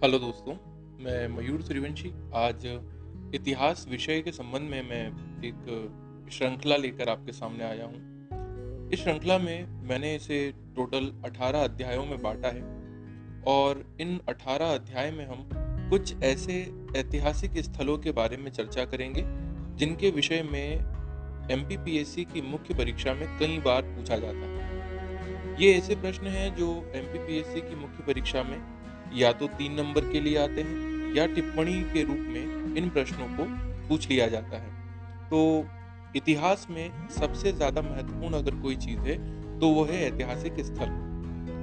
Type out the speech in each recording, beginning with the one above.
Hello दोस्तों, मैं मयूर सूर्यवंशी। आज इतिहास विषय के संबंध में मैं एक श्रृंखला लेकर आपके सामने आया हूँ। इस श्रृंखला में मैंने इसे टोटल 18 अध्यायों में बाँटा है और इन 18 अध्याय में हम कुछ ऐसे ऐतिहासिक स्थलों के बारे में चर्चा करेंगे, जिनके विषय में एमपीपीएससी की मुख्य परीक्षा में कई बार पूछा जाता है। ये ऐसे प्रश्न हैं जो एमपीपीएससी की मुख्य परीक्षा में या तो 3 नंबर के लिए आते हैं या टिप्पणी के रूप में इन प्रश्नों को पूछ लिया जाता है। तो इतिहास में सबसे ज़्यादा महत्वपूर्ण अगर कोई चीज़ है, तो वो है ऐतिहासिक स्थल।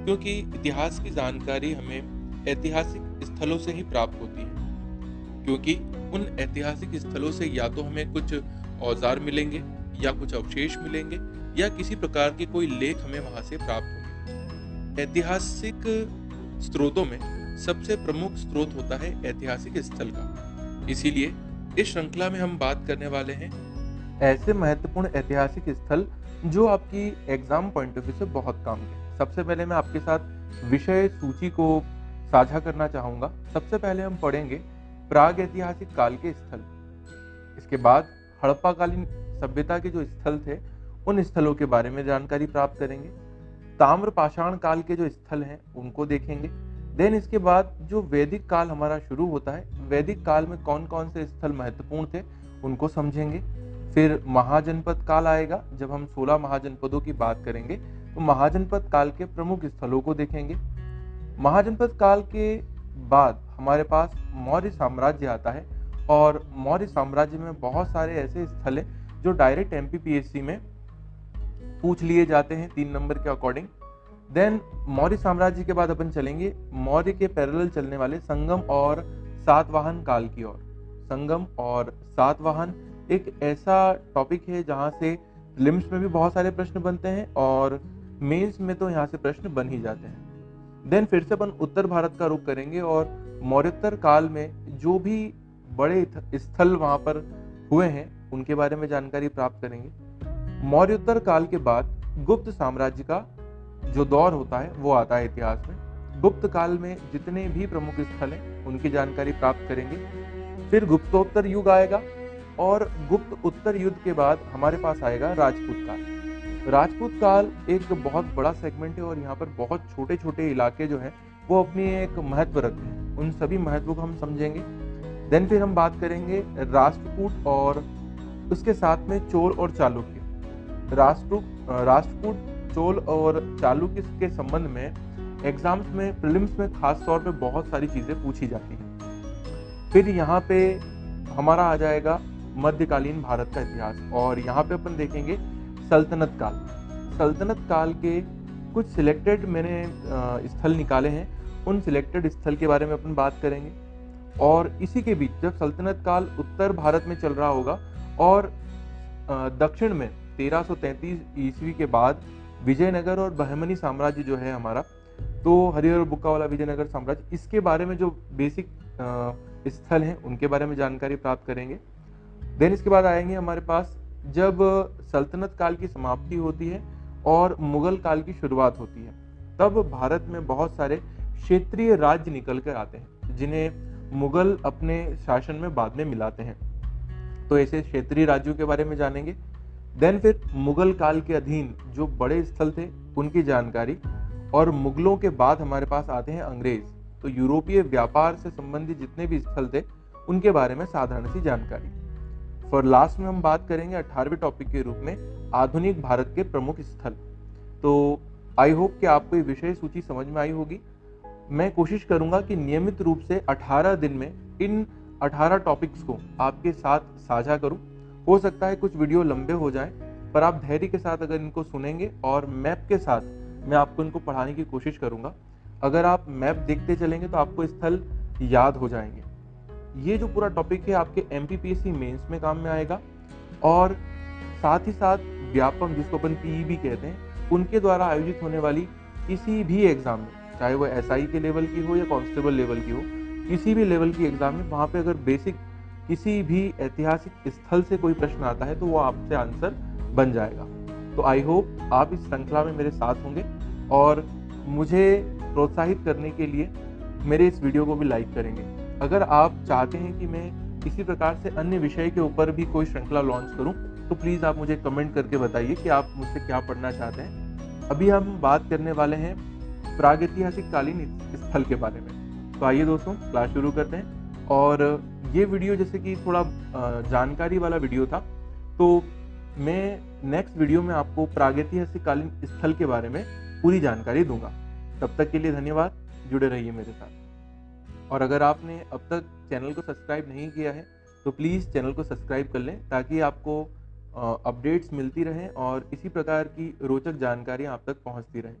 क्योंकि इतिहास की जानकारी हमें ऐतिहासिक स्थलों से ही प्राप्त होती है। क्योंकि उन ऐतिहासिक स्थलों से या तो हमें कुछ औज़ार मिलेंगे या कुछ अवशेष मिलेंगे या किसी प्रकार के कोई लेख हमें वहाँ से प्राप्त होंगे। ऐतिहासिक स्रोतों में सबसे प्रमुख स्रोत होता है ऐतिहासिक स्थल का। इसीलिए इस श्रृंखला में हम बात करने वाले हैं ऐसे महत्वपूर्ण ऐतिहासिक स्थल जो आपकी एग्जाम पॉइंट ऑफ व्यू से बहुत काम के। सबसे पहले मैं आपके साथ विषय सूची को साझा करना चाहूँगा। सबसे पहले हम पढ़ेंगे प्राग ऐतिहासिक काल के स्थल। इसके बाद हड़प्पाकालीन सभ्यता के जो स्थल थे, उन स्थलों के बारे में जानकारी प्राप्त करेंगे। ताम्र पाषाण काल के जो स्थल हैं, उनको देखेंगे। देन इसके बाद जो वैदिक काल हमारा शुरू होता है, वैदिक काल में कौन कौन से स्थल महत्वपूर्ण थे, उनको समझेंगे। फिर महाजनपद काल आएगा। जब हम 16 महाजनपदों की बात करेंगे, तो महाजनपद काल के प्रमुख स्थलों को देखेंगे। महाजनपद काल के बाद हमारे पास मौर्य साम्राज्य आता है और मौर्य साम्राज्य में बहुत सारे ऐसे स्थल हैं जो डायरेक्ट एमपीपीएससी में पूछ लिए जाते हैं 3 नंबर के अकॉर्डिंग। देन मौर्य साम्राज्य के बाद अपन चलेंगे मौर्य के पैरेलल चलने वाले संगम और सातवाहन काल की ओर। संगम और सातवाहन एक ऐसा टॉपिक है जहां से प्रीलिम्स में भी बहुत सारे प्रश्न बनते हैं और मेंस में तो यहाँ से प्रश्न बन ही जाते हैं। देन फिर से अपन उत्तर भारत का रुख करेंगे और मौर्योत्तर काल में जो भी बड़े स्थल वहां पर हुए हैं, उनके बारे में जानकारी प्राप्त करेंगे। मौर्योत्तर काल के बाद गुप्त साम्राज्य का जो दौर होता है वो आता है इतिहास में। गुप्त काल में जितने भी प्रमुख स्थल हैं, उनकी जानकारी प्राप्त करेंगे। फिर गुप्तोत्तर युग आएगा और गुप्त उत्तर युद्ध के बाद हमारे पास आएगा राजपूत काल। राजपूत काल एक बहुत बड़ा सेगमेंट है और यहाँ पर बहुत छोटे छोटे इलाके जो हैं वो अपनी एक महत्व रखते हैं। उन सभी महत्व को हम समझेंगे। देन फिर हम बात करेंगे राष्ट्रकूट और उसके साथ में चोल और चालुक्य। राष्ट्रकूट, चोल और चालुक्य के संबंध में एग्जाम्स में, प्रीलिम्स में खास तौर पे बहुत सारी चीजें पूछी जाती हैं। फिर यहाँ पे हमारा आ जाएगा मध्यकालीन भारत का इतिहास और यहाँ पे अपन देखेंगे सल्तनत काल। सल्तनत काल के कुछ सिलेक्टेड मैंने स्थल निकाले हैं, उन सिलेक्टेड स्थल के बारे में अपन बात करेंगे। और इसी के बीच जब सल्तनत काल उत्तर भारत में चल रहा होगा और दक्षिण में 1333 ईस्वी के बाद विजयनगर और बहमनी साम्राज्य जो है हमारा, तो हरिहर बुक्का वाला विजयनगर साम्राज्य, इसके बारे में जो बेसिक स्थल हैं उनके बारे में जानकारी प्राप्त करेंगे। देन इसके बाद आएंगे हमारे पास जब सल्तनत काल की समाप्ति होती है और मुगल काल की शुरुआत होती है, तब भारत में बहुत सारे क्षेत्रीय राज्य निकल कर आते हैं जिन्हें मुगल अपने शासन में बाद में मिलाते हैं। तो ऐसे क्षेत्रीय राज्यों के बारे में जानेंगे। देन फिर मुगल काल के अधीन जो बड़े स्थल थे उनकी जानकारी, और मुगलों के बाद हमारे पास आते हैं अंग्रेज। तो यूरोपीय व्यापार से संबंधित जितने भी स्थल थे उनके बारे में साधारण सी जानकारी। फॉर लास्ट में हम बात करेंगे 18वें टॉपिक के रूप में आधुनिक भारत के प्रमुख स्थल। तो आई होप कि आपको ये विषय सूची समझ में आई होगी। मैं कोशिश करूंगा कि नियमित रूप से 18 दिन में इन 18 टॉपिक्स को आपके साथ साझा करूं। हो सकता है कुछ वीडियो लंबे हो जाएं, पर आप धैर्य के साथ अगर इनको सुनेंगे और मैप के साथ मैं आपको इनको पढ़ाने की कोशिश करूंगा। अगर आप मैप देखते चलेंगे तो आपको स्थल याद हो जाएंगे। ये जो पूरा टॉपिक है आपके एमपीपीएससी मेंस में काम में आएगा और साथ ही साथ व्यापम, जिसको अपन पीईबी कहते हैं, उनके द्वारा आयोजित होने वाली किसी भी एग्जाम में, चाहे वो एसआई के लेवल की हो या कांस्टेबल लेवल की हो, किसी भी लेवल की एग्जाम में वहाँ पे अगर बेसिक किसी भी ऐतिहासिक स्थल से कोई प्रश्न आता है तो वो आपसे आंसर बन जाएगा। तो आई होप आप इस श्रृंखला में मेरे साथ होंगे और मुझे प्रोत्साहित करने के लिए मेरे इस वीडियो को भी लाइक करेंगे। अगर आप चाहते हैं कि मैं इसी प्रकार से अन्य विषय के ऊपर भी कोई श्रृंखला लॉन्च करूं, तो प्लीज़ आप मुझे कमेंट करके बताइए कि आप मुझसे क्या पढ़ना चाहते हैं। अभी हम बात करने वाले हैं प्रागैतिहासिक कालीन स्थल के बारे में। तो आइए दोस्तों, क्लास शुरू करते हैं। और ये वीडियो जैसे कि थोड़ा जानकारी वाला वीडियो था, तो मैं नेक्स्ट वीडियो में आपको प्रागैतिहासिक कालीन स्थल के बारे में पूरी जानकारी दूंगा। तब तक के लिए धन्यवाद, जुड़े रहिए मेरे साथ। और अगर आपने अब तक चैनल को सब्सक्राइब नहीं किया है, तो प्लीज़ चैनल को सब्सक्राइब कर लें, ताकि आपको अपडेट्स मिलती रहें और इसी प्रकार की रोचक जानकारियाँ आप तक पहुँचती रहें।